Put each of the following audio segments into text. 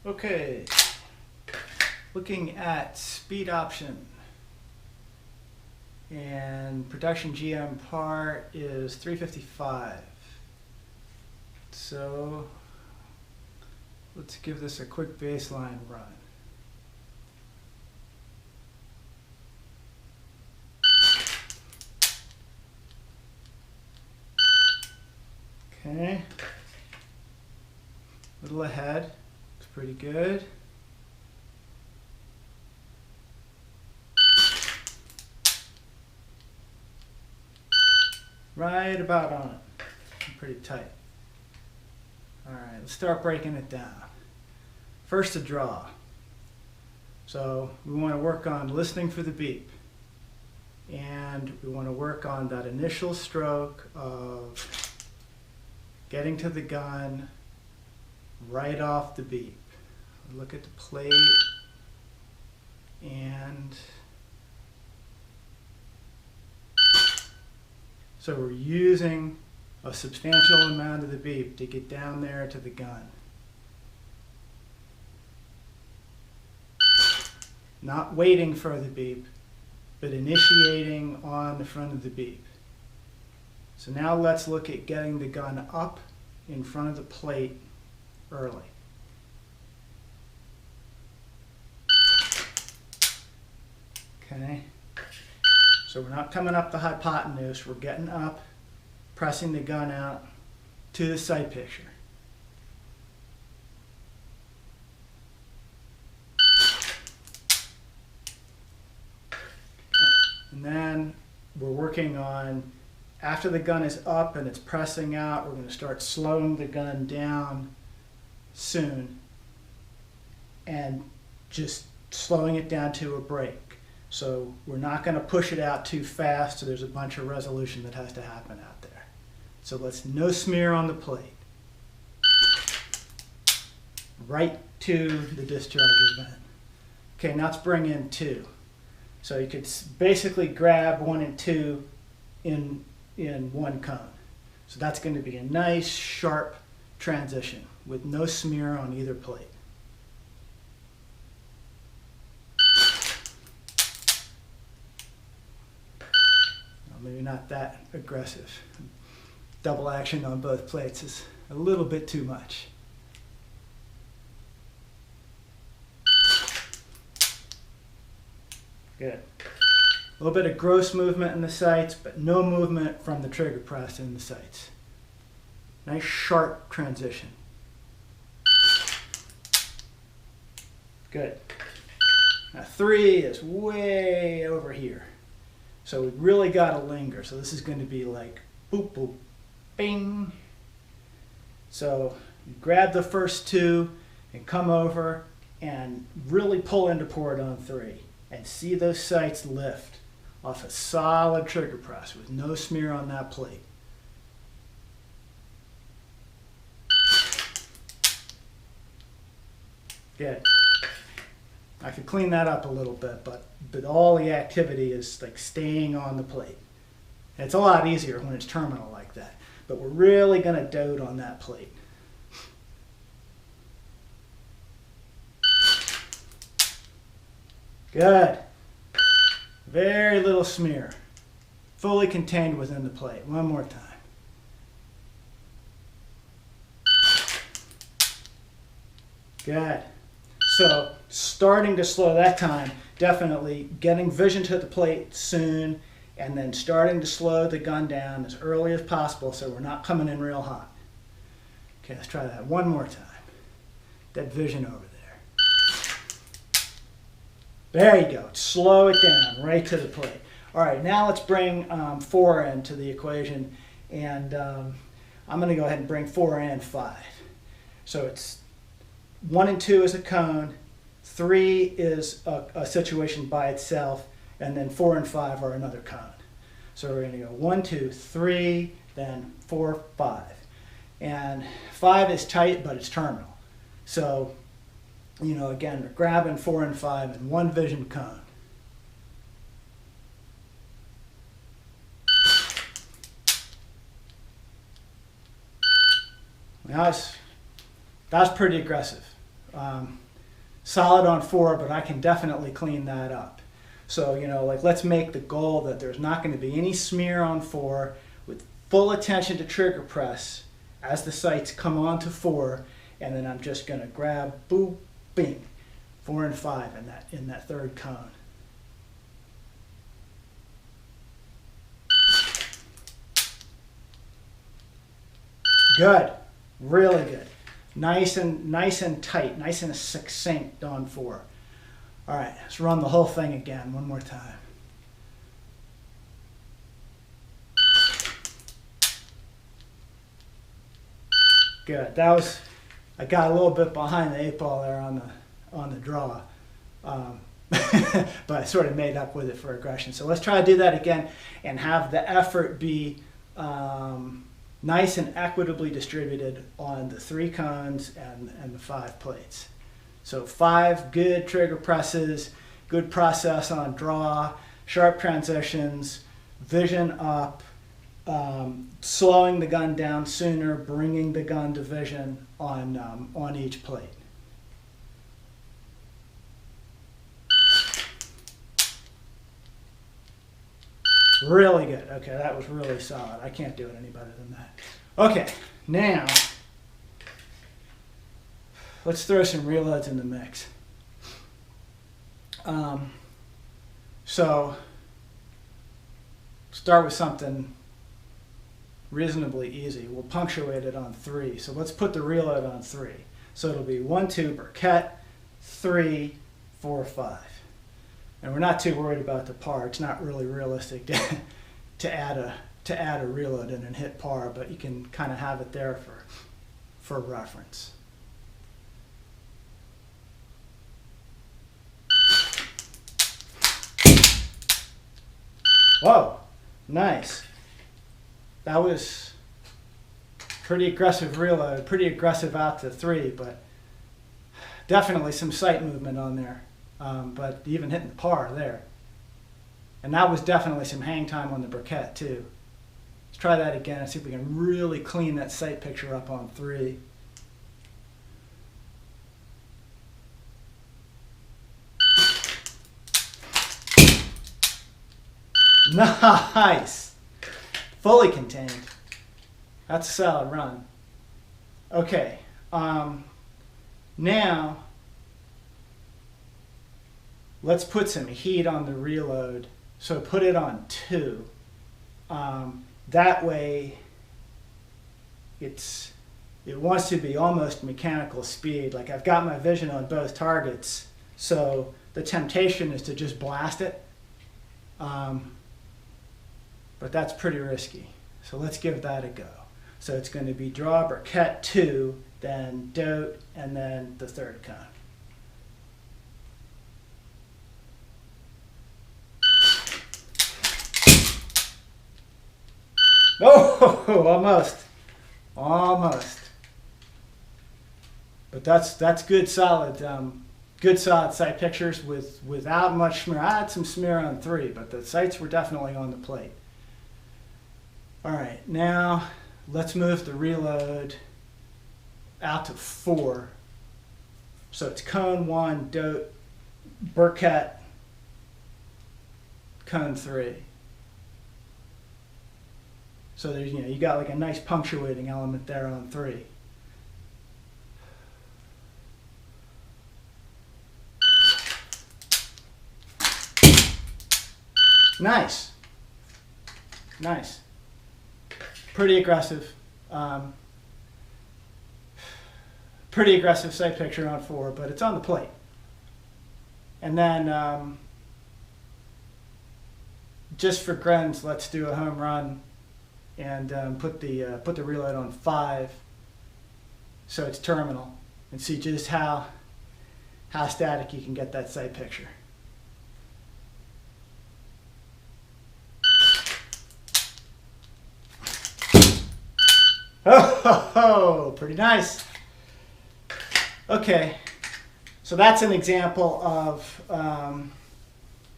Okay, looking at speed option, and production GM part is 355. So let's give this a quick baseline run. Okay, a little ahead, looks pretty good. Right about on it, pretty tight. All right, let's start breaking it down. First, a draw. So we want to work on listening for the beep. And we want to work on that initial stroke of getting to the gun right off the beep. Look at the plate and so we're using a substantial amount of the beep to get down there to the gun. Not waiting for the beep, but initiating on the front of the beep. So now let's look at getting the gun up in front of the plate early. Okay, so we're not coming up the hypotenuse, we're getting up, pressing the gun out to the sight picture. And then we're working on, after the gun is up and it's pressing out, we're going to start slowing the gun down soon and just slowing it down to a break. So we're not going to push it out too fast, so there's a bunch of resolution that has to happen out there. So let's no smear on the plate. Right to the discharge event. Okay, now let's bring in 2. So you could basically grab 1 and 2 in one cone. So that's going to be a nice sharp transition with no smear on either plate. Well, maybe not that aggressive. Double action on both plates is a little bit too much. Good. A little bit of gross movement in the sights, but no movement from the trigger press in the sights. Nice sharp transition. Good. Now 3 is way over here. So we really got to linger. So this is going to be like boop, boop, bing. So you grab the first 2 and come over and really pull into port on 3. And see those sights lift off a solid trigger press with no smear on that plate. Good. I could clean that up a little bit, but all the activity is like staying on the plate. And it's a lot easier when it's terminal like that. But we're really going to dote on that plate. Good. Very little smear. Fully contained within the plate. One more time. Good. So starting to slow that time, definitely getting vision to the plate soon, and then starting to slow the gun down as early as possible so we're not coming in real hot. Okay, let's try that one more time. That vision over there. There you go. Slow it down right to the plate. All right, now let's bring 4 into the equation, and I'm going to go ahead and bring 4 and 5. So it's 1 and 2 is a cone, 3 is a situation by itself, and then 4 and 5 are another cone. So we're going to go 1, 2, 3, then 4, 5. And 5 is tight, but it's terminal. So, you know, again, we're grabbing 4 and 5 in one vision cone. Now that's pretty aggressive. solid on 4, but I can definitely clean that up. So, you know, like let's make the goal that there's not going to be any smear on 4 with full attention to trigger press as the sights come on to 4, and then I'm just going to grab, boop, bing, 4 and 5 in that third cone. Good, really good. Nice and tight, nice and succinct on 4. All right, let's run the whole thing again one more time. Good. That was, I got a little bit behind the 8 ball there on the draw, but I sort of made up with it for aggression. So let's try to do that again and have the effort be nice and equitably distributed on the 3 cones and the 5 plates. So 5 good trigger presses, good process on draw, sharp transitions, vision up, slowing the gun down sooner, bringing the gun to vision on each plate. Really good. Okay, that was really solid. I can't do it any better than that. Okay, now let's throw some reloads in the mix. So start with something reasonably easy. We'll punctuate it on 3. So let's put the reload on 3. So it'll be 1, 2, Burkett, 3, 4, 5. And we're not too worried about the par. It's not really realistic to add a reload in and hit par, but you can kind of have it there for reference. Whoa, nice. That was pretty aggressive reload, pretty aggressive out to 3, but definitely some sight movement on there. But even hitting the par there. And that was definitely some hang time on the Burkett too. Let's try that again and see if we can really clean that sight picture up on 3. Nice! Fully contained. That's a solid run. Okay, now let's put some heat on the reload. So put it on 2. That way it wants to be almost mechanical speed. Like I've got my vision on both targets, so the temptation is to just blast it. But that's pretty risky. So let's give that a go. So it's going to be draw, Burkett 2, then dote, and then the third cone. Oh, almost. But that's good, solid sight pictures without much smear. I had some smear on 3, but the sights were definitely on the plate. All right, now let's move the reload out to 4. So it's cone 1, dote, Burkett, cone 3. So there's, you got like a nice punctuating element there on 3. Nice. Pretty aggressive. Pretty aggressive sight picture on 4, but it's on the plate. And then just for grins, let's do a home run and put the reload on 5, so it's terminal, and see just how static you can get that sight picture. Oh, pretty nice. Okay, so that's an example of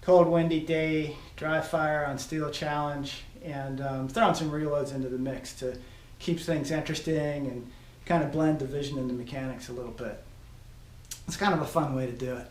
cold, windy day, dry fire on Steel Challenge, and throwing some reloads into the mix to keep things interesting and kind of blend the vision and the mechanics a little bit. It's kind of a fun way to do it.